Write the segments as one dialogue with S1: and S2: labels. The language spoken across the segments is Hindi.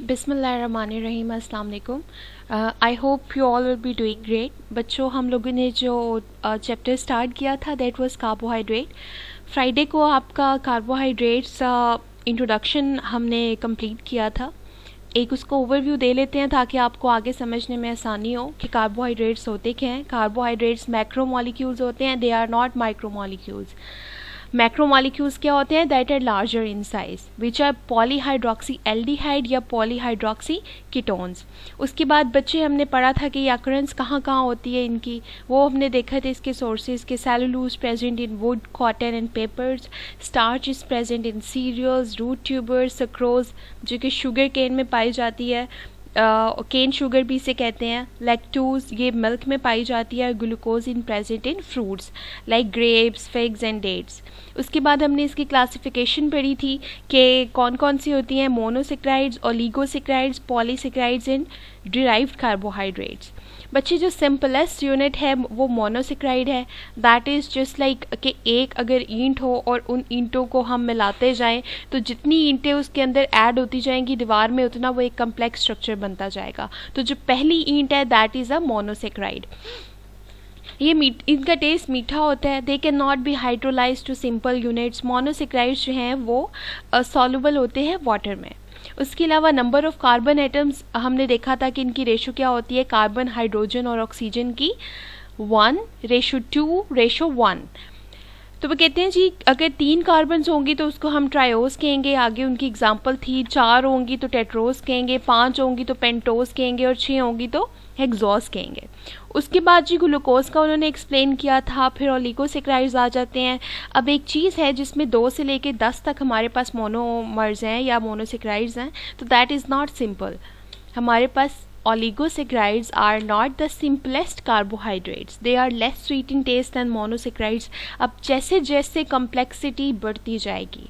S1: बिस्मिल्लाहिर्रहमानिर्रहीम अस्सलाम वालेकुम। I hope you all will be doing great. बच्चों, हम लोगों ने जो चैप्टर स्टार्ट किया था दैट वाज कार्बोहाइड्रेट। फ्राइडे को आपका कार्बोहाइड्रेट्स इंट्रोडक्शन हमने कंप्लीट किया था। एक उसको ओवरव्यू दे लेते हैं ताकि आपको आगे समझने में आसानी हो कि कार्बोहाइड्रेट्स होते क्या हैं। कार्बोहाइड्रेट्स मैक्रोमोलिक्यूल्स होते हैं, they are not micromolecules. Macromolecules क्या होते हैं? That are larger in size, which are polyhydroxy aldehyde या पॉलीहाइड्रोक्सी कीटोन्स। उसके बाद बच्चे हमने पढ़ा था कि ये अकरेंस कहाँ कहाँ होती है इनकी, वो हमने देखा था इसके सोर्सेज के। Cellulose present in wood, cotton and papers. Starch is present in cereals, root tubers, sucrose जो कि शुगर केन में पाई जाती है, केन शुगर भी इसे कहते हैं। लैक्टोज ये मिल्क में पाई जाती है। Glucose in present in fruits like grapes, figs and dates. उसके बाद हमने इसकी क्लासिफिकेशन पढ़ी थी कि कौन कौन सी होती हैं, monosaccharides, oligosaccharides, polysaccharides and derived carbohydrates. बच्चे, जो सिंपलेस्ट यूनिट है वो मोनोसेक्राइड है। दैट इज़ जस्ट लाइक कि एक अगर ईंट हो और उन ईंटों को हम मिलाते जाएं तो जितनी ईंटें उसके अंदर ऐड होती जाएंगी दीवार में उतना वो एक कम्प्लेक्स स्ट्रक्चर बनता जाएगा। तो जो पहली ईंट है दैट इज़ अ मोनोसेक्राइड। ये इनका टेस्ट मीठा होता है। They can not be hydrolyse to simple units. Monosaccharides जो हैं वो सॉल्युबल होते हैं वाटर में। उसके अलावा नंबर ऑफ कार्बन एटम्स हमने देखा था कि इनकी रेशो क्या होती है, कार्बन, हाइड्रोजन और ऑक्सीजन की 1:2:1। तो वो कहते हैं जी अगर 3 कार्बन्स होंगी तो उसको हम ट्रायोस कहेंगे। आगे उनकी एग्जांपल थी। 4 होंगी तो टेट्रोस कहेंगे, 5 होंगी तो पेंटोस कहेंगे और 6 होंगी तो हेक्सोस कहेंगे। उसके बाद जी ग्लूकोज का उन्होंने एक्सप्लेन किया था। फिर ओलिगोसेक्राइड्स आ जाते हैं। अब एक चीज़ है जिसमें 2 से लेकर 10 तक हमारे पास मोनोमर्स हैं या मोनोसेक्राइड्स हैं, तो दैट इज़ नॉट सिंपल। हमारे पास oligosaccharides are not the simplest carbohydrates. They are less sweet in taste than monosaccharides. अब जैसे जैसे complexity बढ़ती जाएगी,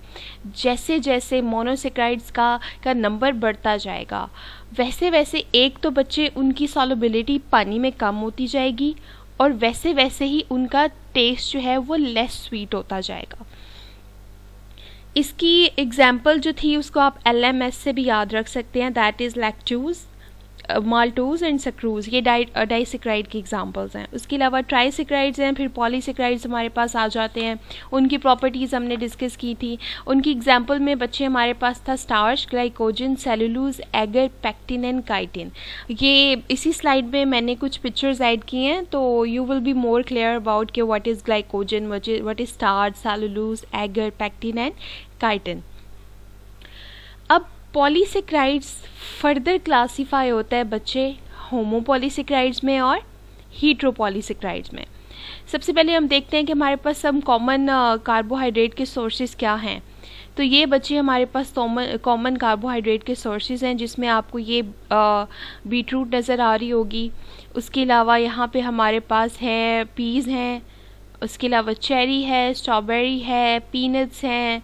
S1: जैसे जैसे monosaccharides का नंबर बढ़ता जाएगा, वैसे वैसे एक तो बच्चे उनकी solubility पानी में कम होती जाएगी और वैसे वैसे ही उनका टेस्ट जो है वो लेस स्वीट होता जाएगा। इसकी एग्जाम्पल जो थी उसको आप LMS से भी याद रख सकते हैं। That is lactose, maltose and sucrose. ये डाइसेक्राइड की एग्जांपल्स हैं। उसके अलावा ट्राइसेक्राइड्स हैं, फिर पॉलीसेक्राइड्स हमारे पास आ जाते हैं। उनकी प्रॉपर्टीज़ हमने डिस्कस की थी। उनकी एग्जांपल में बच्चे हमारे पास था starch, glycogen, cellulose, agar, pectin and chitin. ये इसी स्लाइड में मैंने कुछ पिक्चर्स ऐड की हैं तो you will be more clear about कि what is glycogen, what is starch, cellulose, agar, pectin and chitin. अब पॉलीसेक्राइड्स फर्दर क्लासीफाई होता है बच्चे होमोपॉलीसेक्राइड्स में और हीट्रोपॉलीसेक्राइड्स में। सबसे पहले हम देखते हैं कि हमारे पास सब कॉमन कार्बोहाइड्रेट के सोर्सेज क्या हैं। तो ये बच्चे हमारे पास कॉमन कार्बोहाइड्रेट के सोर्सेज हैं जिसमें आपको ये बीटरूट नज़र आ रही होगी। उसके अलावा यहाँ पे हमारे पास है पीज़ हैं, उसके अलावा चेरी है, स्ट्रॉबेरी है, पीनट्स हैं,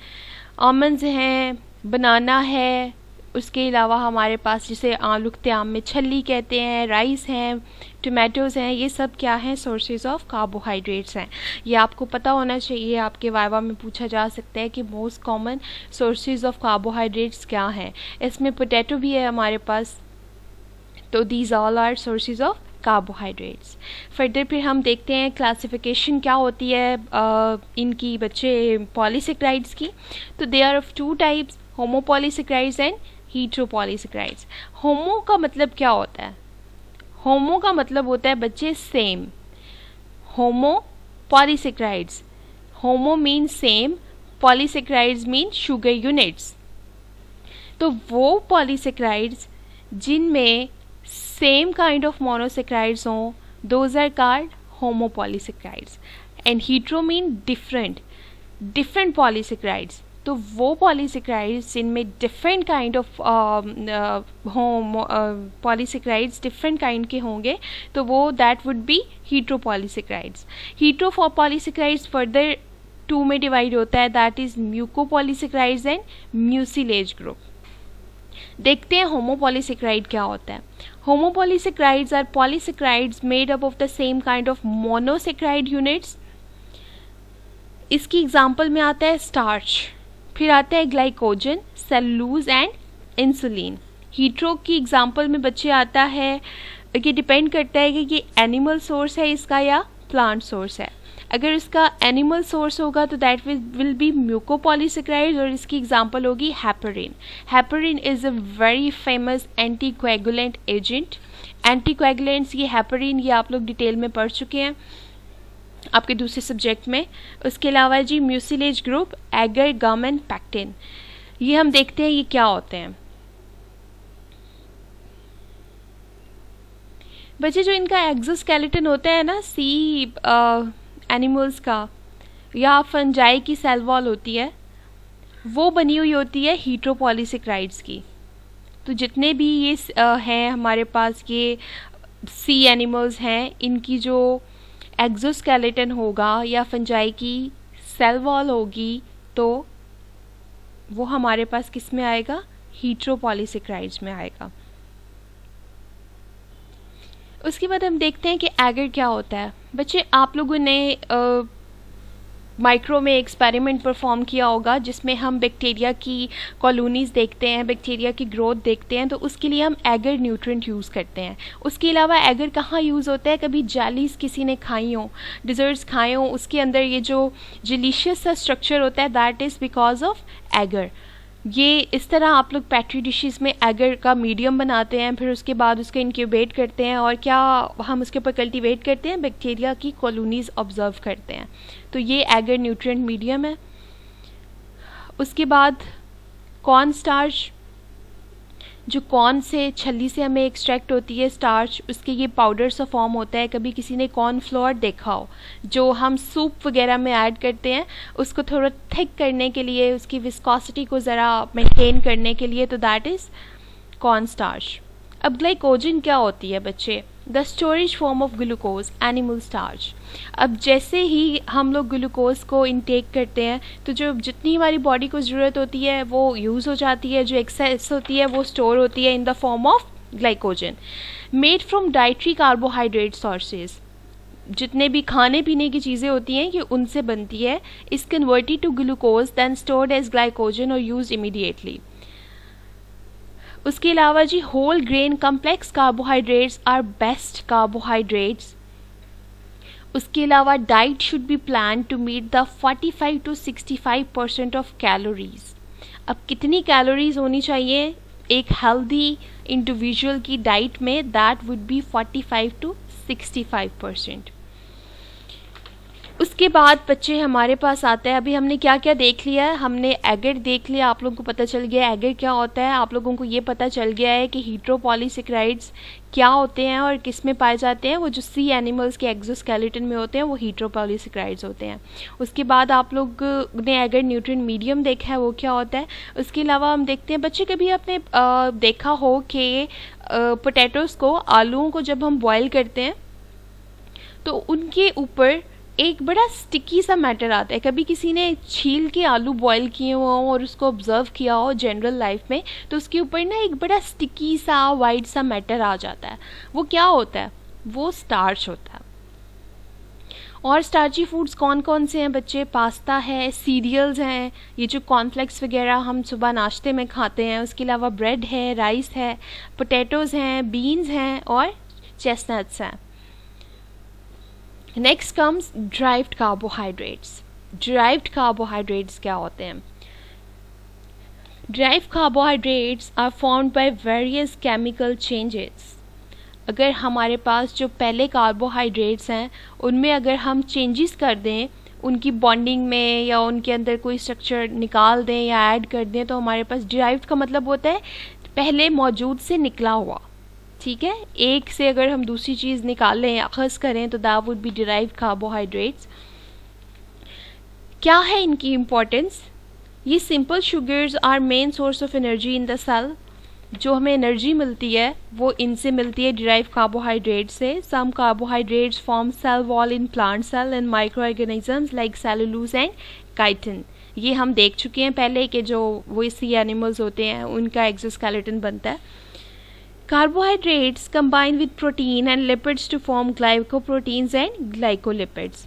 S1: आमंड्स हैं, बनाना है। उसके अलावा हमारे पास जिसे आलूखते आम में छल्ली कहते हैं, राइस हैं, टोमेटोज़ हैं। ये सब क्या हैं? सोर्सेज ऑफ कार्बोहाइड्रेट्स हैं। ये आपको पता होना चाहिए, आपके वाइवा में पूछा जा सकता है कि most common sources of carbohydrates क्या हैं। इसमें पोटैटो भी है हमारे पास। तो these all are sources of carbohydrates. Further फिर हम देखते हैं क्लासिफिकेशन क्या होती है इनकी बच्चे पॉलीसेक्राइड्स की। तो they are of 2 types, homopolysaccharides and heteropolysaccharides. Homo का मतलब क्या होता है? होमो का मतलब होता है बच्चे same. Homo polysaccharides, homo mean same, polysaccharides mean sugar units. तो वो पॉलीसेक्राइड्स जिनमें सेम काइंड ऑफ मोनोसेक्राइड्स हों, those are called homopolysaccharides. And hetero mean different polysaccharides. तो वो पॉलीसेक्राइड्स जिनमें different kind of polysaccharides different kind के होंगे तो वो that would be heteropolysaccharides. Heteropolysaccharides further 2 में डिवाइड होता है, that is mucopolysaccharides and mucilage group. देखते हैं होमोपॉलीसेक्राइड क्या होता है। होमोपॉलीसेक्राइड्स are polysaccharides made up of the same kind of monosaccharide units. इसकी एग्जांपल में आता है स्टार्च, फिर आता है glycogen, cellulose and insulin. Hetero की एग्जांपल में बच्चे आता है कि डिपेंड करता है कि ये एनिमल सोर्स है इसका या प्लांट सोर्स है। अगर इसका एनिमल सोर्स होगा तो दैट विल बी म्यूकोपॉलीसेकेराइड्स और इसकी एग्जांपल होगी heparin. Heparin is a very famous anticoagulant agent. Anticoagulants ये हेपरिन ये आप लोग डिटेल में पढ़ चुके हैं आपके दूसरे सब्जेक्ट में। उसके अलावा जी mucilage group, agar, gum and pectin, ये हम देखते हैं ये क्या होते हैं। बच्चे जो इनका एक्सोस्केलेटन होता है ना सी एनिमल्स का या फंजाई की सेल वॉल होती है वो बनी हुई होती है हीटरोपॉलीसेकेराइड्स की। तो जितने भी ये हैं हमारे पास ये सी एनिमल्स हैं इनकी जो एक्सोस्केलेटन होगा या फंजाई की सेल वॉल होगी तो वो हमारे पास किस में आएगा, हीटरोपॉलीसेकेराइड्स में आएगा। उसके बाद हम देखते हैं कि एगर क्या होता है। बच्चे आप लोगों ने माइक्रो में एक्सपेरिमेंट परफॉर्म किया होगा जिसमें हम बैक्टीरिया की कॉलोनीज़ देखते हैं, बैक्टीरिया की ग्रोथ देखते हैं, तो उसके लिए हम एगर न्यूट्रिएंट यूज़ करते हैं। उसके अलावा एगर कहाँ यूज़ होता है, कभी जेलीज किसी ने खाई हो, डिज़र्ट्स खाए हो, उसके अंदर ये जो डिलीशियस सा स्ट्रक्चर होता है that is because of agar. ये इस तरह आप लोग पैट्री डिशेस में एगर का मीडियम बनाते हैं, फिर उसके बाद उसको इंक्यूबेट करते हैं और क्या हम उसके ऊपर कल्टीवेट करते हैं, बैक्टीरिया की कॉलोनीज़ ऑब्जर्व करते हैं। तो ये एगर न्यूट्रिएंट मीडियम है। उसके बाद कॉर्न स्टार्च, जो कॉर्न से छली से हमें एक्सट्रैक्ट होती है स्टार्च, उसके ये पाउडर सा फॉर्म होता है। कभी किसी ने कॉर्न फ्लोर देखा हो जो हम सूप वगैरह में ऐड करते हैं उसको थोड़ा थिक करने के लिए, उसकी विस्कोसिटी को ज़रा मेंटेन करने के लिए, तो दैट इज़ कॉर्न स्टार्च। अब ग्लाइकोजन क्या होती है बच्चे, the storage form of glucose, animal starch. अब जैसे ही हम लोग ग्लूकोज को इनटेक करते हैं तो जो जितनी हमारी बॉडी को ज़रूरत होती है वो यूज़ हो जाती है, जो एक्सेस होती है वो स्टोर होती है in the form of glycogen made from dietary carbohydrate sources. जितने भी खाने पीने की चीज़ें होती हैं ये उनसे बनती है। Is converted to glucose then stored as glycogen और यूज इमीडिएटली। उसके अलावा जी whole grain complex carbohydrates are best carbohydrates. उसके अलावा diet should be plan to meet the 45 to 65% of calories. अब कितनी कैलोरीज होनी चाहिए एक हेल्दी इंडिविजुअल की डाइट में, दैट वुड बी 45 to 65%। उसके बाद बच्चे हमारे पास आता है, अभी हमने क्या क्या देख लिया है, हमने एगर देख लिया, आप लोगों को पता चल गया एगर क्या होता है, आप लोगों को ये पता चल गया है कि हीटरोपॉलीसेकेराइड्स क्या होते हैं और किस में पाए जाते हैं। वो जो सी एनिमल्स के एक्सोस्केलेटन में होते हैं वो हीटरोपॉलीसेकेराइड्स होते हैं। उसके बाद आप लोग ने एगर न्यूट्रिएंट मीडियम देखा है वो क्या होता है। उसके अलावा हम देखते हैं बच्चे कभी आपने देखा हो कि पोटैटोज़ को, आलूओं को जब हम बॉयल करते हैं तो उनके ऊपर एक बड़ा स्टिकी सा मैटर आता है। कभी किसी ने छील के आलू बॉईल किए हुए हों और उसको ऑब्जर्व किया हो जनरल लाइफ में, तो उसके ऊपर ना एक बड़ा स्टिकी सा वाइट सा मैटर आ जाता है। वो क्या होता है, वो स्टार्च होता है। और स्टार्ची फूड्स कौन कौन से हैं बच्चे, पास्ता है, सीरियल्स हैं, ये जो कॉर्नफ्लेक्स वगैरह हम सुबह नाश्ते में खाते हैं, उसके अलावा ब्रेड है, राइस है, पोटैटोज़ हैं, बीन्स हैं और चेस्टनट्स हैं। Next comes derived carbohydrates. Derived carbohydrates क्या होते हैं, derived carbohydrates are formed by various chemical changes. अगर हमारे पास जो पहले कार्बोहाइड्रेट्स हैं उनमें अगर हम चेंजेस कर दें, उनकी बॉन्डिंग में या उनके अंदर कोई स्ट्रक्चर निकाल दें या ऐड कर दें, तो हमारे पास ड्राइव्ड का मतलब होता है पहले मौजूद से निकला हुआ। ठीक है, एक से अगर हम दूसरी चीज़ निकाल लें या अखज़ करें तो that would be derived carbohydrates. क्या है इनकी इम्पोर्टेंस, ये simple sugars are main source of energy in the cell. जो हमें एनर्जी मिलती है वो इनसे मिलती है, डिराइव कार्बोहाइड्रेट से। Some carbohydrates form cell wall in plant cell and micro organisms like cellulose and chitin. ये हम देख चुके हैं पहले कि जो वो सी एनिमल्स होते हैं उनका एक्सोस्केलेटन बनता है। Carbohydrates combine with protein and lipids to form glycoproteins and glycolipids.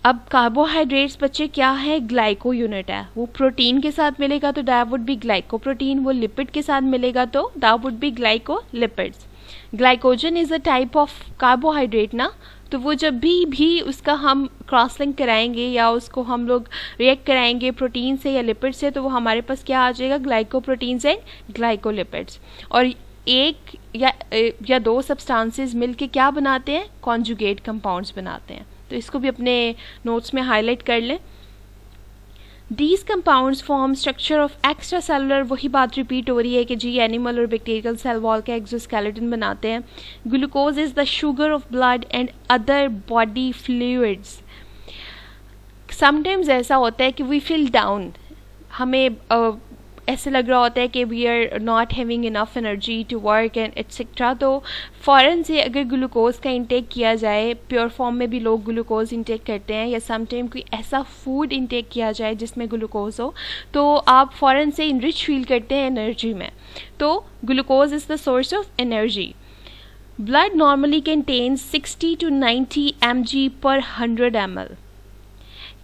S1: अब कार्बोहाइड्रेट्स बच्चे क्या है, ग्लाइको यूनिट है, वो प्रोटीन के साथ मिलेगा तो दैट वुड बी ग्लाइकोप्रोटीन, वो लिपिड के साथ मिलेगा तो that would B glycolipids. Glycogen is a type of carbohydrate ना, तो वो जब भी उसका हम क्रॉस लिंक कराएंगे या उसको हम लोग रिएक्ट कराएंगे प्रोटीन से या लिपिड से, तो वो हमारे पास क्या आ जाएगा, ग्लाइकोप्रोटीन्स एंड ग्लाइकोलिपिड्स। और एक या दो सब्सटेंसेस मिलके क्या बनाते हैं, कॉन्जुगेट कंपाउंड्स बनाते हैं। तो इसको भी अपने नोट्स में हाईलाइट कर लें। These compounds form structure of extracellular, वही बात रिपीट हो रही है कि जी एनिमल और बैक्टीरियल सेल वॉल का एक्सोस्केलेटन बनाते हैं। Glucose is the sugar of blood and other body fluids. Sometimes ऐसा होता है कि वी फील डाउन, हमें ऐसे लग रहा होता है कि we are not having enough energy to work and etcetera, तो फ़ौरन से अगर ग्लूकोज का इंटेक किया जाए, प्योर फॉर्म में भी लोग ग्लूकोज इंटेक करते हैं, या समटाइम कोई ऐसा फूड इंटेक किया जाए जिसमें ग्लूकोज हो, तो आप फ़ौरन से इनरिच फील करते हैं एनर्जी में। तो glucose is the source of energy. Blood normally contains 60 to 90 mg per 100 ml।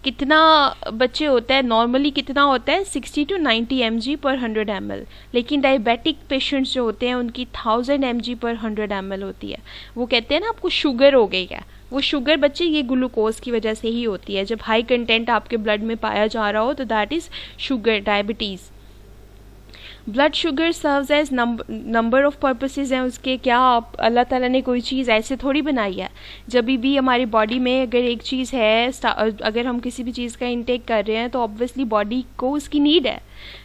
S1: कितना बच्चे होता है नॉर्मली, कितना होता है 60 to 90 mg per 100 ml, लेकिन डायबिटिक पेशेंट्स जो होते हैं उनकी 1000 mg per 100 ml होती है। वो कहते हैं ना आपको शुगर हो गई है, वो शुगर बच्चे ये ग्लूकोज की वजह से ही होती है। जब हाई कंटेंट आपके ब्लड में पाया जा रहा हो तो that is sugar, diabetes. Blood sugar serves as number of purposes हैं उसके। क्या अल्लाह ताला ने कोई चीज़ ऐसे थोड़ी बनाई है, जब भी हमारी बॉडी में अगर एक चीज़ है, अगर हम किसी भी चीज़ का इंटेक कर रहे हैं तो ऑब्वियसली बॉडी को उसकी नीड है,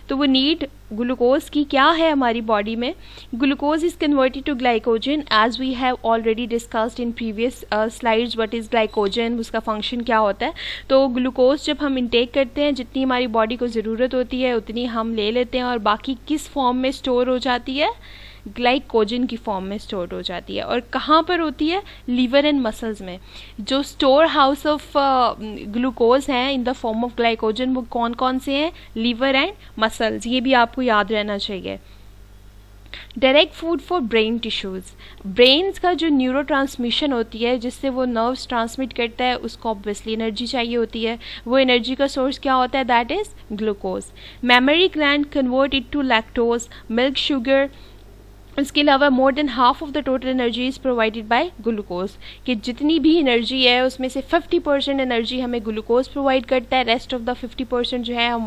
S1: तो वो नीड ग्लूकोज की क्या है हमारी बॉडी में। Glucose is converted to glycogen as we have already discussed in previous slides what is glycogen, उसका फंक्शन क्या होता है। तो ग्लूकोज जब हम इंटेक करते हैं, जितनी हमारी बॉडी को ज़रूरत होती है उतनी हम ले लेते हैं, और बाकी किस फॉर्म में स्टोर हो जाती है, ग्लाइकोजन की फॉर्म में स्टोर हो जाती है। और कहाँ पर होती है, लीवर एंड मसल्स में। जो स्टोर हाउस ऑफ ग्लूकोज हैं in the form of glycogen, वो कौन कौन से हैं, लीवर एंड मसल्स, ये भी आपको याद रहना चाहिए। Direct food for brain tissues, brains का जो न्यूरो ट्रांसमिशन होती है जिससे वो नर्व्स ट्रांसमिट करता है, उसको ऑब्वियसली एनर्जी चाहिए होती है। वो एनर्जी का सोर्स क्या होता है, that is glucose. Mammary gland convert it to lactose, milk sugar. इसके अलावा more than half of the total energy is provided by glucose, कि जितनी भी एनर्जी है उसमें से 50% एनर्जी हमें ग्लूकोज प्रोवाइड करता है। रेस्ट ऑफ द 50% जो है हम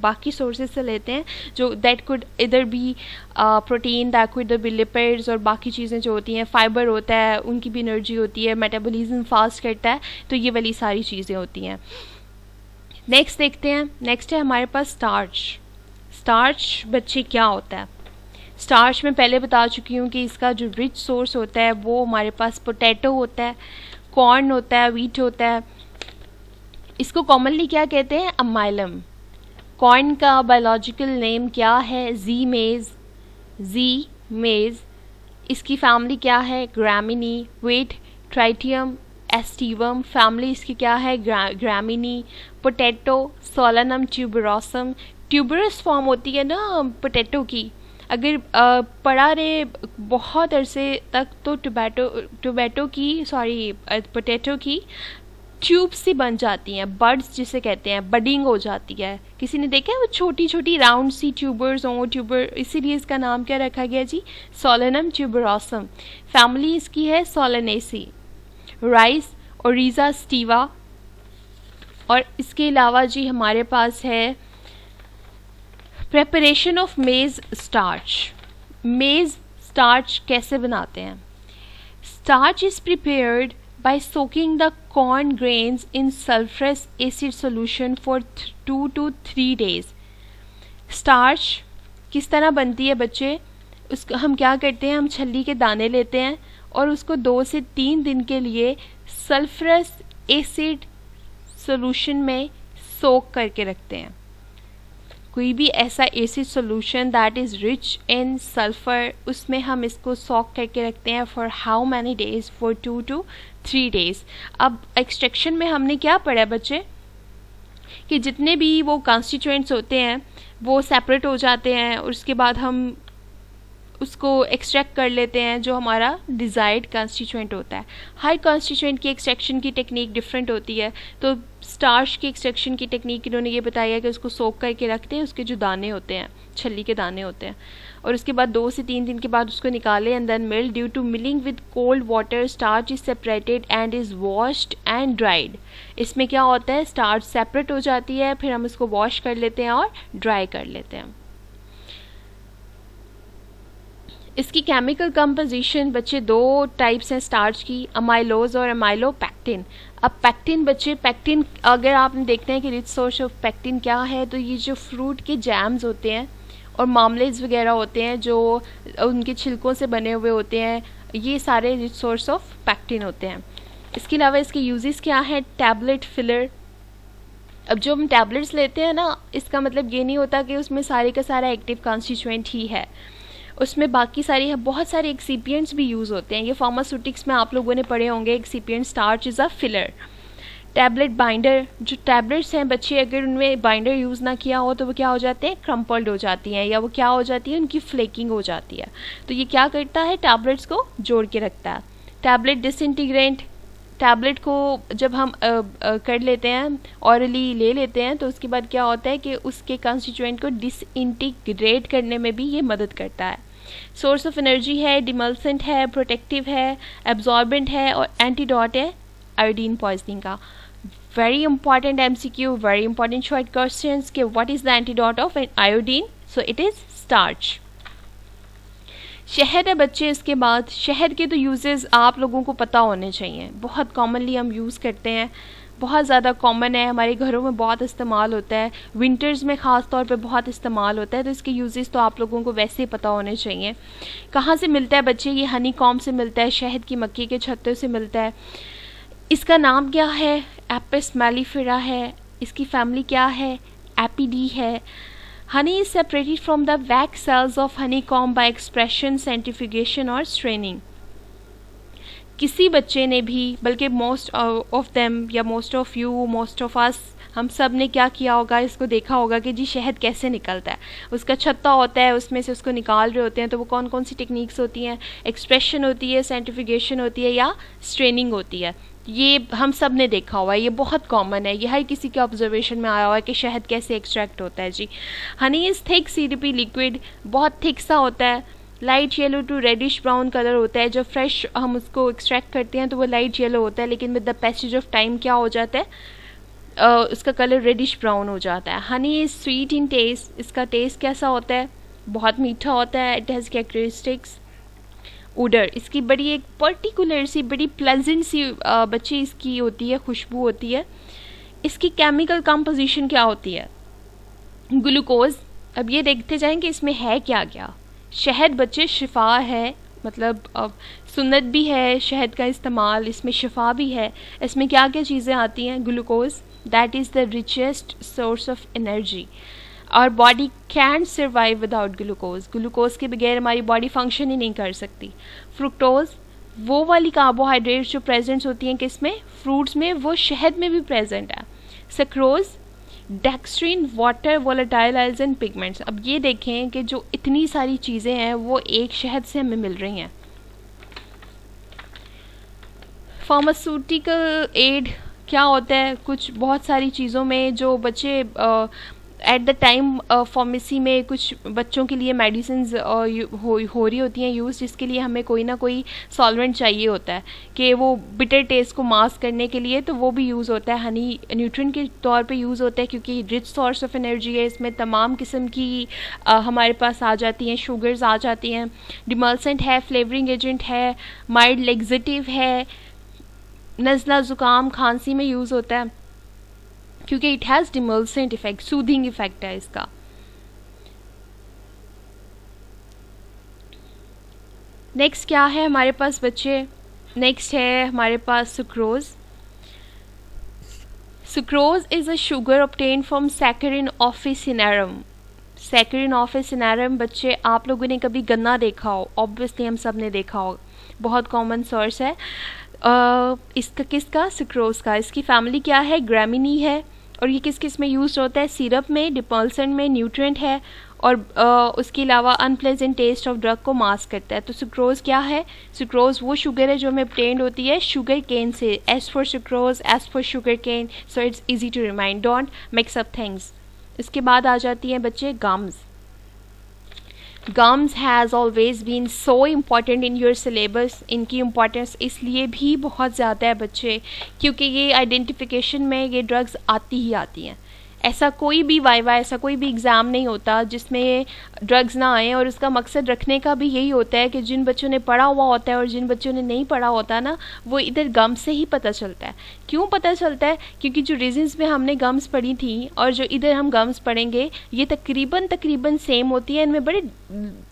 S1: बाकी सोर्सेज से लेते हैं, जो दैट कुड इधर बी प्रोटीन, दैट कुड इधर बी लिपिड्स, और बाकी चीज़ें जो होती हैं, फाइबर होता है, उनकी भी एनर्जी होती है, मेटाबॉलिज्म फास्ट करता है, तो ये वाली सारी चीज़ें होती हैं। नेक्स्ट देखते हैं, नेक्स्ट है हमारे पास स्टार्च। स्टार्च बच्चे क्या होता है, स्टार्च में पहले बता चुकी हूँ कि इसका जो रिच सोर्स होता है वो हमारे पास पोटैटो होता है, कॉर्न होता है, व्हीट होता है। इसको कॉमनली क्या कहते हैं, अमाइलम। कॉर्न का बायोलॉजिकल नेम क्या है, जी मेज। इसकी फैमिली क्या है, ग्रामिनी। व्हीट ट्राइटियम एस्टिवम, फैमिली इसकी क्या है, ग्रामिनी। Potato solanum tuberosum, tuberous form होती है ना पोटैटो की। अगर पढ़ा रहे बहुत अरसे तक तो पोटैटो की ट्यूब्स सी बन जाती हैं, बड्स जिसे कहते हैं, बडिंग हो जाती है। किसी ने देखा है वो छोटी छोटी राउंड सी ट्यूबर्स हों, इसीलिए इसका नाम क्या रखा गया जी, सोलेनम ट्यूबरोसम। फैमिली इसकी है सोलेनेसी। Rice ओरिजा stevia. और इसके अलावा जी हमारे पास है प्रेपरेशन ऑफ मेज स्टार्च। मेज स्टार्च कैसे बनाते हैं, starch is prepared by soaking the corn grains in sulfurous acid solution for 2 to 3 days। Starch किस तरह बनती है बच्चे, उसको हम क्या करते हैं, हम छल्ली के दाने लेते हैं और उसको 2 से 3 दिन के लिए सल्फरस एसिड सोल्यूशन में सोक करके रखते हैं। कोई भी ऐसा acid solution that is rich in sulphur, उसमें हम इसको सॉक करके रखते हैं for how many days, for 2 to 3 days। अब एक्सट्रैक्शन में हमने क्या पढ़ा बच्चे, कि जितने भी वो कॉन्स्टिट्यूएंट्स होते हैं वो सेपरेट हो जाते हैं, और उसके बाद हम उसको एक्सट्रैक्ट कर लेते हैं जो हमारा डिज़ायर्ड कॉन्स्टिट्यूएंट होता है। हर कॉन्स्टिट्यूएंट की एक्सट्रैक्शन की टेक्निक डिफरेंट होती है। तो स्टार्च की एक्सट्रैक्शन की टेक्निक इन्होंने ये बताया कि उसको सोक करके रखते हैं, उसके जो दाने होते हैं, छल्ली के दाने होते हैं, और उसके बाद 2 से 3 दिन के बाद उसको निकाले and then mill. Due to milling with cold water starch is separated and is washed and dried. इसमें क्या होता है, स्टार्च सेपरेट हो जाती है, फिर हम इसको वॉश कर लेते हैं और ड्राई कर लेते हैं। इसकी केमिकल कंपोजिशन बच्चे 2 टाइप्स हैं स्टार्च की, अमाइलोज और अमाइलोपैक्टिन। अब पैक्टिन बच्चे, पैक्टिन अगर आपने देखते हैं कि रिच सोर्स ऑफ पैक्टिन क्या है, तो ये जो फ्रूट के जैम्स होते हैं और मामलेज वगैरह होते हैं जो उनके छिलकों से बने हुए होते हैं, ये सारे रिच सोर्स ऑफ पैक्टिन होते हैं। इसके अलावा इसके यूजेस क्या है, टैबलेट फिलर। अब जो हम टैबलेट्स लेते हैं ना, इसका मतलब ये नहीं होता कि उसमें सारे का सारा एक्टिव कॉन्स्टिट्यूएंट ही है, उसमें बाकी सारी बहुत सारे एक्सीपिएंट्स भी यूज़ होते हैं। ये फार्मास्यूटिक्स में आप लोगों ने पढ़े होंगे, excipient starch is a filler. Tablet binder, जो टैबलेट्स हैं बच्चे, अगर उनमें बाइंडर यूज़ ना किया हो तो वो क्या हो जाते हैं, क्रम्पल्ड हो जाती हैं, या वो क्या हो जाती है, उनकी फ्लेकिंग हो जाती है। तो ये क्या करता है, टैबलेट्स को जोड़ के रखता है। टैबलेट डिसइंटीग्रेंट, टैबलेट को जब हम कर लेते हैं, ऑरली ले लेते हैं, तो उसके बाद क्या होता है कि उसके कॉन्स्टिट्यूएंट को डिसइंटीग्रेट करने में भी ये मदद करता है। सोर्स ऑफ एनर्जी है, डिमल्सेंट है, प्रोटेक्टिव है, एब्जॉर्बेंट है और एंटीडोट है आयोडीन पॉइजनिंग का। Very important MCQ, very important short questions कि what is the antidote of iodine, so it is starch. शहद है बच्चे, इसके बाद शहद के तो यूजेस आप लोगों को पता होने चाहिए, बहुत कॉमनली हम यूज़ करते हैं, बहुत ज़्यादा कॉमन है, हमारे घरों में बहुत इस्तेमाल होता है, विंटर्स में ख़ास तौर पे बहुत इस्तेमाल होता है, तो इसके यूजेस तो आप लोगों को वैसे ही पता होने चाहिए। कहाँ से मिलता है बच्चे, ये हनी कॉम्ब से मिलता है, शहद की मक्खी के छत्ते से मिलता है। इसका नाम क्या है, एपिस मेलिफेरा है। इसकी फैमिली क्या है, एपिडी है। Honey is separated from the wax cells of honeycomb by expression, centrifugation और स्ट्रेनिंग। किसी बच्चे ने भी, बल्कि मोस्ट ऑफ देम या most of you, most of us, हम सब ने क्या किया होगा, इसको देखा होगा कि जी शहद कैसे निकलता है। उसका छत्ता होता है, उसमें से उसको निकाल रहे होते हैं, तो वो कौन कौन सी टेक्निक्स होती हैं, एक्सप्रेशन होती है, सेंट्रीफ्यूगेशन होती है या स्ट्रेनिंग होती है। ये हम सब ने देखा हुआ है, ये बहुत कॉमन है, ये हर किसी के ऑब्जर्वेशन में आया हुआ है कि शहद कैसे एक्सट्रैक्ट होता है जी। Honey is thick syrupy liquid, बहुत थिक सा होता है, light yellow to reddish brown colour होता है। जब फ्रेश हम उसको एक्सट्रैक्ट करते हैं तो वो लाइट येलो होता है, लेकिन with the passage of time क्या हो जाता है, उसका कलर रेडिश ब्राउन हो जाता है। Honey is sweet in taste, इसका टेस्ट कैसा होता है, बहुत मीठा होता है। It has characteristics. ओडर, इसकी बड़ी एक पर्टिकुलर सी, बड़ी प्लेजेंट सी बच्ची इसकी होती है, खुशबू होती है। इसकी केमिकल कंपोजिशन क्या होती है, ग्लूकोज। अब ये देखते जाएं कि इसमें है क्या क्या। शहद बच्चे शिफा है, मतलब सुन्नत भी है शहद का इस्तेमाल, इसमें शिफा भी है। इसमें क्या क्या चीज़ें आती हैं, glucose, that is the richest source of energy. और body can survive without glucose, glucose के बगैर हमारी बॉडी फंक्शन ही नहीं कर सकती। फ्रुक्टोज, वो वाली कार्बोहाइड्रेट्स जो प्रेजेंट होती हैं किसमें, फ्रूट्स में, वो शहद में भी प्रेजेंट है। Sucrose, dextrin, water, volatile oils and pigments. अब ये देखें कि जो इतनी सारी चीज़ें हैं वो एक शहद से हमें मिल रही हैं। फार्मास्यूटिकल एड क्या होता है, कुछ बहुत सारी चीज़ों में जो बच्चे एट द टाइम फार्मेसी में कुछ बच्चों के लिए मेडिसिन हो रही होती हैं यूज़, जिसके लिए हमें कोई ना कोई सॉल्वेंट चाहिए होता है कि वो बिटर टेस्ट को मास्क करने के लिए, तो वो भी यूज़ होता है। हनी न्यूट्रिएंट के तौर पे यूज़ होता है क्योंकि रिच सोर्स ऑफ एनर्जी है, इसमें तमाम किस्म की हमारे पास आ जाती हैं, शुगर्स आ जाती हैं। डिमल्सेंट है, फ्लेवरिंग एजेंट है, माइल्ड लेग्जेटिव है, नज़ला ज़ुकाम खांसी में यूज़ होता है क्योंकि it has demulcent effect, soothing effect है इसका। नेक्स्ट क्या है हमारे पास बच्चे, नेक्स्ट है हमारे पास sucrose. Sucrose is a sugar obtain from Saccharum officinarum. Saccharum officinarum बच्चे, आप लोगों ने कभी गन्ना देखा हो, ऑब्वियसली हम सब ने देखा हो, बहुत कॉमन सोर्स है इसका, किसका, सुक्रोज का। इसकी फैमिली क्या है, ग्रामिनी है, और ये किस किस में यूज होता है, सिरप में, डिपल्सेंट में, न्यूट्रिएंट है, और उसके अलावा अनप्लेजेंट टेस्ट ऑफ ड्रग को मास्क करता है। तो सुक्रोज क्या है? सुक्रोज वो शुगर है जो हमें obtained होती है शुगर केन से। S for sucrose, S for sugarcane, so it's easy to remind, don't mix up things. इसके बाद आ जाती हैं बच्चे gums. Gums has always been so important in your syllabus. इनकी इम्पॉर्टेंस इसलिए भी बहुत ज़्यादा है बच्चे क्योंकि ये आइडेंटिफिकेशन में ये ड्रग्स आती ही आती हैं। ऐसा कोई भी वाइवा, ऐसा कोई भी एग्ज़ाम नहीं होता जिसमें ड्रग्स ना आए, और उसका मकसद रखने का भी यही होता है कि जिन बच्चों ने पढ़ा हुआ होता है और जिन बच्चों ने नहीं पढ़ा होता ना, वो इधर गम्स से ही पता चलता है। क्यों पता चलता है? क्योंकि जो रीजन्स में हमने गम्स पढ़ी थी और जो इधर हम गम्स पढ़ेंगे ये तकरीबन सेम होती है, इनमें बड़े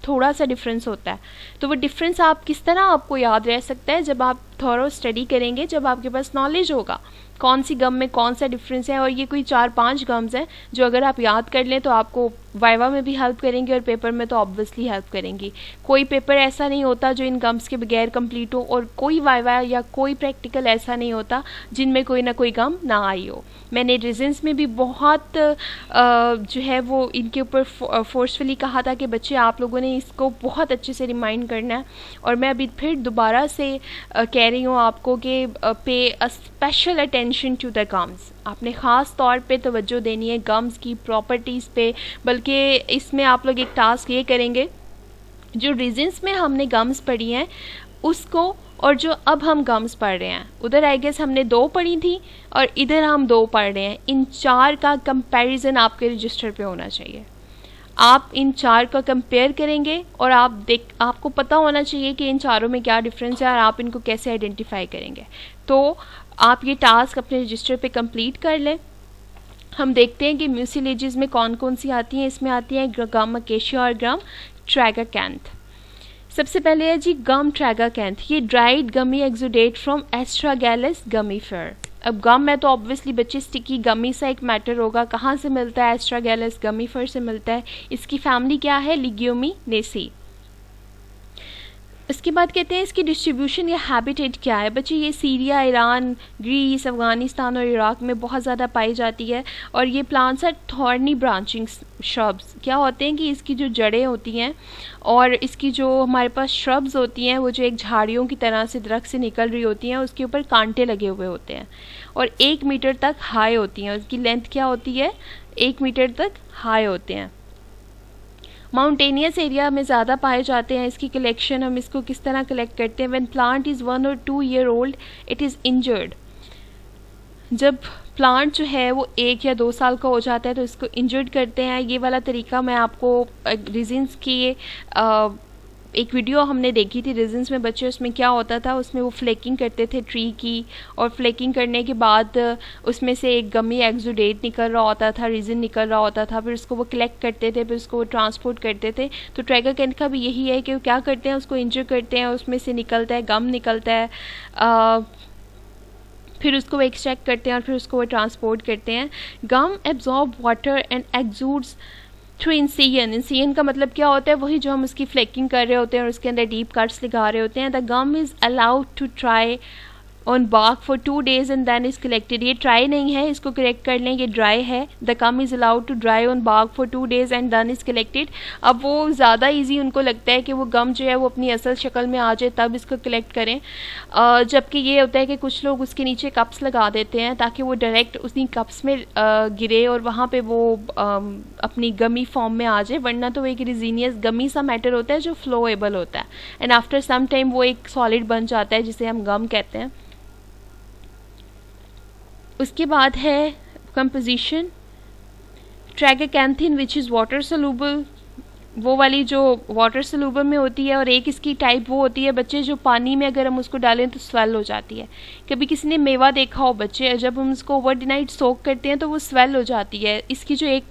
S1: थोड़ा सा डिफरेंस होता है। तो वो डिफरेंस आप किस तरह आपको याद रह सकता है? जब आप थॉरो स्टडी करेंगे, जब आपके पास नॉलेज होगा कौन सी गम में कौन सा डिफरेंस है। और ये कोई 4-5 गम्स हैं जो अगर आप याद कर लें तो आपको वाइवा में भी हेल्प करेंगी और पेपर में तो ऑब्वियसली हेल्प करेंगी। कोई पेपर ऐसा नहीं होता जो इन गम्स के बगैर कंप्लीट हो, और कोई वाइवा या कोई प्रैक्टिकल ऐसा नहीं होता जिनमें कोई ना कोई गम ना आई हो। मैंने रीजन्स में भी बहुत जो है वो इनके ऊपर फोर्सफुली कहा था कि बच्चे आप लोगों ने इसको बहुत अच्छे से रिमाइंड करना है। और मैं अभी फिर दोबारा से कह रही हूँ आपको कि pay a special attention to the gums. आपने ख़ास तौर पे तवज्जो देनी है गम्स की प्रॉपर्टीज़ पे। बल्कि इसमें आप लोग एक टास्क ये करेंगे, जो रीजन्स में हमने गम्स पढ़ी हैं उसको, और जो अब हम गम्स पढ़ रहे हैं, उधर आई गेस हमने 2 पढ़ी थी और इधर हम 2 पढ़ रहे हैं, इन 4 का कंपैरिजन आपके रजिस्टर पे होना चाहिए। आप इन 4 का कंपेयर करेंगे और आपको पता होना चाहिए कि इन चारों में क्या डिफरेंस है और आप इनको कैसे आइडेंटिफाई करेंगे। तो आप ये टास्क अपने रजिस्टर पे कंप्लीट कर लें। हम देखते हैं कि म्यूसिलेजेस में कौन कौन सी आती हैं। इसमें आती हैं गम अकेशिया और गम ट्रैगाकैंथ। सबसे पहले है जी गम ट्रैगाकैंथ। ये ड्राइड गमी एक्सुडेट फ्रॉम एस्ट्रागैलस गमीफर। अब गम है तो ऑब्वियसली बच्चे स्टिकी गमी सा एक मैटर होगा। कहाँ से मिलता है? एस्ट्रागैलस गमीफर से मिलता है। इसकी फैमिली क्या है? लिग्यूमिनेसी। इसके बाद कहते हैं इसकी डिस्ट्रीब्यूशन या हैबिटेट क्या है। बच्चे ये सीरिया, ईरान, ग्रीस, अफ़गानिस्तान और इराक में बहुत ज़्यादा पाई जाती है। और ये plants are thorny branching shrubs. क्या होते हैं कि इसकी जो जड़ें होती हैं और इसकी जो हमारे पास श्रब्स होती हैं वो जो एक झाड़ियों की तरह से दरख्त से निकल रही होती हैं, उसके ऊपर कांटे लगे हुए होते हैं और 1 मीटर तक हाई होती हैं। उसकी लेंथ क्या होती है? 1 मीटर तक हाई होते हैं। माउंटेनियस एरिया में ज़्यादा पाए जाते हैं। इसकी कलेक्शन हम इसको किस तरह कलेक्ट करते हैं? When plant is 1 or 2 year old it is injured. जब प्लांट जो है वो 1 या 2 साल का हो जाता है तो इसको इंजर्ड करते हैं। ये वाला तरीका मैं आपको रीजन्स की एक वीडियो हमने देखी थी रीजन्स में बच्चे, उसमें क्या होता था, उसमें वो फ्लेकिंग करते थे ट्री की, और फ्लेकिंग करने के बाद उसमें से एक गमी एक्सुडेट निकल रहा होता था, रीजन निकल रहा होता था, फिर उसको वो कलेक्ट करते थे, फिर उसको वो ट्रांसपोर्ट करते थे। तो ट्रैगाकैंथ का भी यही है कि वो क्या करते हैं, उसको इंजर करते हैं, उसमें से निकलता है गम निकलता है, फिर उसको वो एक्सट्रैक्ट करते हैं और फिर उसको वो ट्रांसपोर्ट करते हैं। गम एब्जॉर्ब वाटर एंड एक्सूड्स थ्रू इंसियन। इंसियन का मतलब क्या होता है? वही जो हम उसकी फ्लेकिंग कर रहे होते हैं और उसके अंदर डीप कट्स लगा रहे होते हैं। The gum is allowed to try on bark for 2 days and then is collected. ये ट्राई नहीं है, इसको करेक्ट कर लें, ये ड्राई है। The gum is allowed to dry on bark for 2 days and then is collected. अब वो ज़्यादा ईजी उनको लगता है कि वो गम जो है वो अपनी असल शक्ल में आ जाए तब इसको कलेक्ट करें, जबकि ये होता है कि कुछ लोग उसके नीचे कप्स लगा देते हैं ताकि वो डायरेक्ट उसी कप्स में गिरे और वहाँ पे वो अपनी गमी फॉर्म में आ जाए, वरना तो वो एक रिजीनियस गमी सा मैटर होता है जो फ्लोएबल होता है एंड आफ्टर सम टाइम वो एक सॉलिड बन जाता है जिसे हम गम कहते हैं। उसके बाद है composition. Tragacanthin which is water soluble, वो वाली जो वाटर सोलूबल में होती है, और एक इसकी टाइप वो होती है बच्चे जो पानी में अगर हम उसको डालें तो स्वेल हो जाती है। कभी किसी ने मेवा देखा हो बच्चे, जब हम उसको ओवरनाइट सोक करते हैं तो वो स्वेल हो जाती है। इसकी जो एक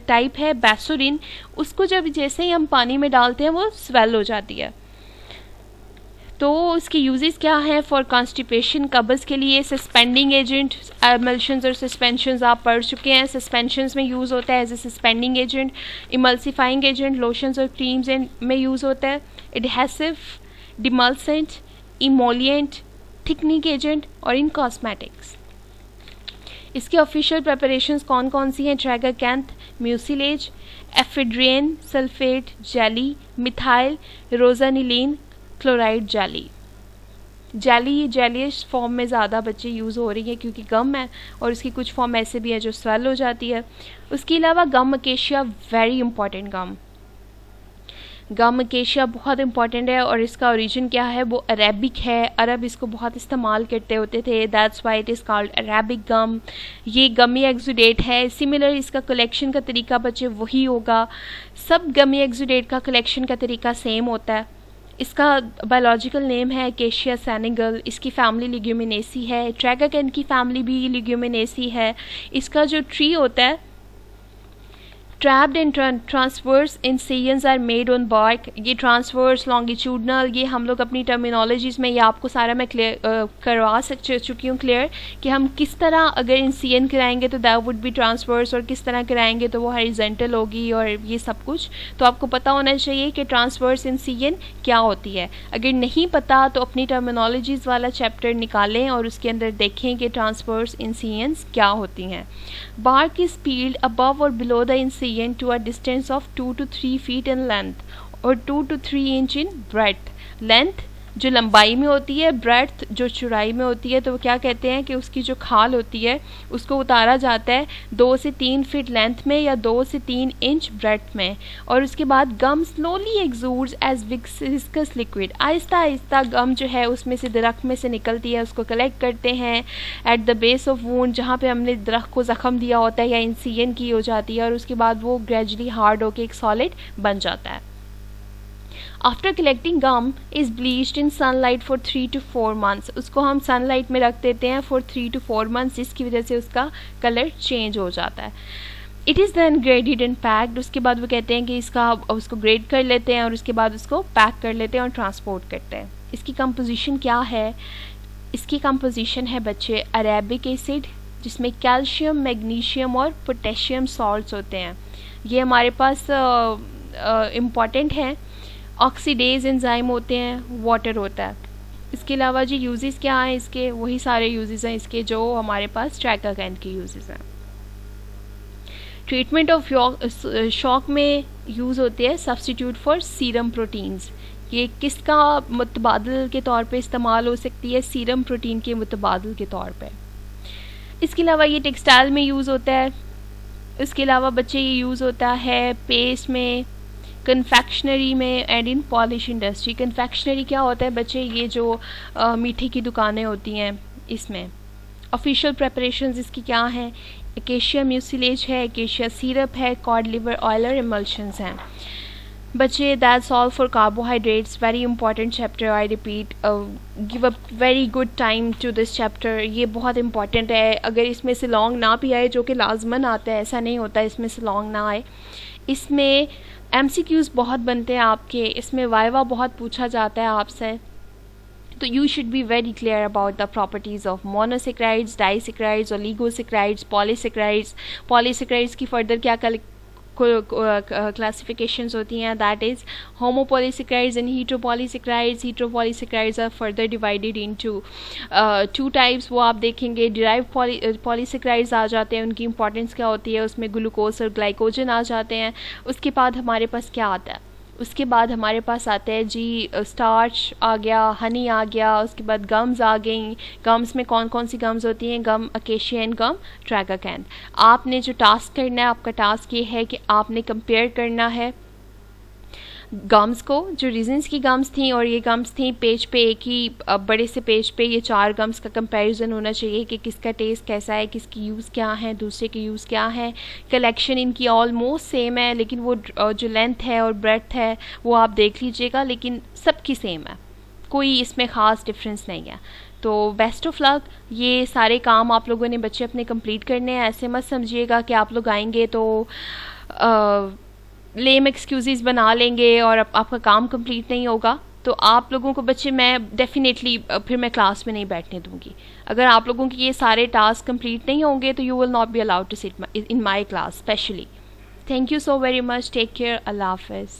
S1: टाइप है बैसोरिन, उसको जब जैसे ही हम पानी में डालते हैं वो स्वेल हो जाती है। तो इसके यूजेस क्या हैं? फॉर कॉन्स्टिपेशन, कब्ज़ के लिए, सस्पेंडिंग एजेंट, एमल्शंस और सस्पेंशंस आप पढ़ चुके हैं। सस्पेंशंस में यूज़ होता है as a suspending agent, emulsifying agent, lotions और क्रीम्स में यूज़ होता है, adhesive, demulcent, emollient, thickening agent और इन कॉस्मेटिक्स। इसके ऑफिशियल प्रिपरेशंस कौन कौन सी हैं? Tragacanth mucilage, ephedrine sulphate jelly, methyl rosaniline chloride jelly. Jelly जेलियस फॉर्म में ज़्यादा बच्चे यूज़ हो रही है क्योंकि गम है, और उसकी कुछ फॉर्म ऐसे भी है जो स्वेल हो जाती है। उसके अलावा गम अकेशिया, वेरी इंपॉर्टेंट गम अकेशिया बहुत इंपॉर्टेंट है, और इसका ओरिजिन क्या है, वो अरेबिक है। अरब इसको बहुत इस्तेमाल करते होते थे, that's why it is called Arabic gum. ये गमी एक्सुडेट है। सिमिलर इसका कलेक्शन का तरीका बच्चे वही होगा, सब गमी एक्सुडेट का कलेक्शन का तरीका सेम होता है। इसका बायोलॉजिकल नेम है अकेशिया सेनेगल। इसकी फैमिली लिग्यूमिनेसी है। ट्रैगाकैन की फैमिली भी लिग्यूमिनेसी है। इसका जो ट्री होता है, trapped and transverse incisions are made on bark. ये ट्रांसवर्स, लॉन्गिट्यूडनल, ये हम लोग अपनी टर्मिनोलॉजीज में, ये आपको सारा मैं क्लियर करवा चुकी हूँ क्लियर, कि हम किस तरह अगर इंसिजन कराएंगे तो दैट वुड बी ट्रांसवर्स, और किस तरह कराएंगे तो वो हॉरिजॉन्टल होगी, और ये सब कुछ तो आपको पता होना चाहिए कि ट्रांसवर्स इंसिजन क्या होती है। अगर नहीं पता तो अपनी टर्मिनोलॉजीज वाला चैप्टर निकालें और उसके अंदर देखें कि ट्रांसवर्स इंसिजन्स क्या होती हैं। बार्क इज पील्ड अबव और below the incision to a distance of 2 to 3 feet in length और 2 to 3 inch in breadth। Length जो लंबाई में होती है, ब्रेड्थ जो चौड़ाई में होती है, तो वो क्या कहते हैं कि उसकी जो खाल होती है उसको उतारा जाता है 2 से 3 फीट लेंथ में या 2 से 3 इंच ब्रेड्थ में। और उसके बाद गम slowly एक्सूड्स as viscous liquid. Aahista Aahista गम जो है उसमें से दरख्त में से निकलती है, उसको कलेक्ट करते हैं at the base of wound, जहाँ पे हमने दरख्त को ज़ख्म दिया होता है या इंसिजन की हो जाती है, और उसके बाद वो ग्रेजुअली हार्ड होकर एक सॉलिड बन जाता है। After collecting gum is bleached in sunlight for 3 to 4 months। उसको हम सनलाइट में रख देते हैं फॉर 3 to 4 months, जिसकी वजह से उसका कलर चेंज हो जाता है। It is then graded and packed. उसके बाद वो कहते हैं कि इसका उसको ग्रेड कर लेते हैं और उसके बाद उसको पैक कर लेते हैं और ट्रांसपोर्ट करते हैं। इसकी कंपोजिशन क्या है? इसकी कंपोजिशन है बच्चे अरेबिक एसिड, जिसमें कैल्शियम, मैग्नीशियम और पोटेशियम सॉल्ट्स होते हैं। ये हमारे पास इम्पॉर्टेंट है। ऑक्सीडेज एंजाइम होते हैं, वाटर होता है। इसके अलावा जी यूजेस क्या हैं इसके? वही सारे यूजेस हैं इसके जो हमारे पास ट्रैगाकैन के यूजेस हैं। ट्रीटमेंट ऑफ शॉक में यूज़ होते हैं सब्स्टिट्यूट फॉर सीरम प्रोटीन्स। ये किसका मुतबादल के तौर पे इस्तेमाल हो सकती है? सीरम प्रोटीन के मुतबादल के तौर पे। इसके अलावा ये टेक्सटाइल में यूज़ होता है। इसके अलावा बच्चे ये यूज़ होता है पेस्ट में, कन्फेक्शनरी में and in polish industry. Confectionery क्या होता है बच्चे? ये जो मीठे की दुकानें होती हैं इसमें। ऑफिशियल प्रेपरेशंस इसकी क्या हैं? एकेशिया म्यूसिलेज है, एकेशिया सिरप है, कॉड लिवर ऑयल और इमल्शंस हैं। बच्चे that's all for carbohydrates. Very important chapter, I repeat, give a very good time to this chapter. ये बहुत इंपॉर्टेंट है। अगर इसमें से लॉन्ग ना भी आए, जो कि लाजमन आता है, ऐसा नहीं होता इसमें से लॉन्ग ना आए। इसमें MCQs बहुत बनते हैं आपके, इसमें वाइवा बहुत पूछा जाता है आपसे, तो you should be very clear about the properties of monosaccharides, disaccharides, oligosaccharides, polysaccharides. Polysaccharides की फर्दर क्या क्लासिफिकेशंस होती हैं? That is homopolysaccharides and heteropolysaccharides. Heteropolysaccharides are further divided into 2 types। वो आप देखेंगे derived polysaccharides आ जाते हैं। उनकी इंपॉर्टेंस क्या होती है? उसमें ग्लूकोज और ग्लाइकोजन आ जाते हैं। उसके बाद हमारे पास क्या आता है? उसके बाद हमारे पास आता है जी स्टार्च आ गया, हनी आ गया, उसके बाद गम्स आ गई। गम्स में कौन कौन सी गम्स होती हैं? गम अकेशिया एंड गम ट्रैगाकैन। आपने जो टास्क करना है, आपका टास्क ये है कि आपने कंपेयर करना है गम्स को, जो रीजन्स की गम्स थी और ये गम्स थी पेज पे, एक ही बड़े से पेज पे ये 4 गम्स का कंपैरिजन होना चाहिए कि किसका टेस्ट कैसा है, किसकी यूज़ क्या है, दूसरे के यूज़ क्या है। कलेक्शन इनकी ऑलमोस्ट सेम है, लेकिन वो जो लेंथ है और ब्रेड्थ है वो आप देख लीजिएगा, लेकिन सबकी सेम है, कोई इसमें ख़ास डिफरेंस नहीं है। तो बेस्ट ऑफ लक। ये सारे काम आप लोगों ने बच्चे अपने कंप्लीट करने हैं। ऐसे मत समझिएगा कि आप लोग आएंगे तो लेम एक्सक्यूज़ेस बना लेंगे और आपका काम कंप्लीट नहीं होगा। तो आप लोगों को बच्चे मैं डेफिनेटली फिर मैं क्लास में नहीं बैठने दूंगी। अगर आप लोगों के ये सारे टास्क कंप्लीट नहीं होंगे तो you will not be allowed to sit in my class specially. Thank you so very much. Take care. अल्लाह हाफ़िज़।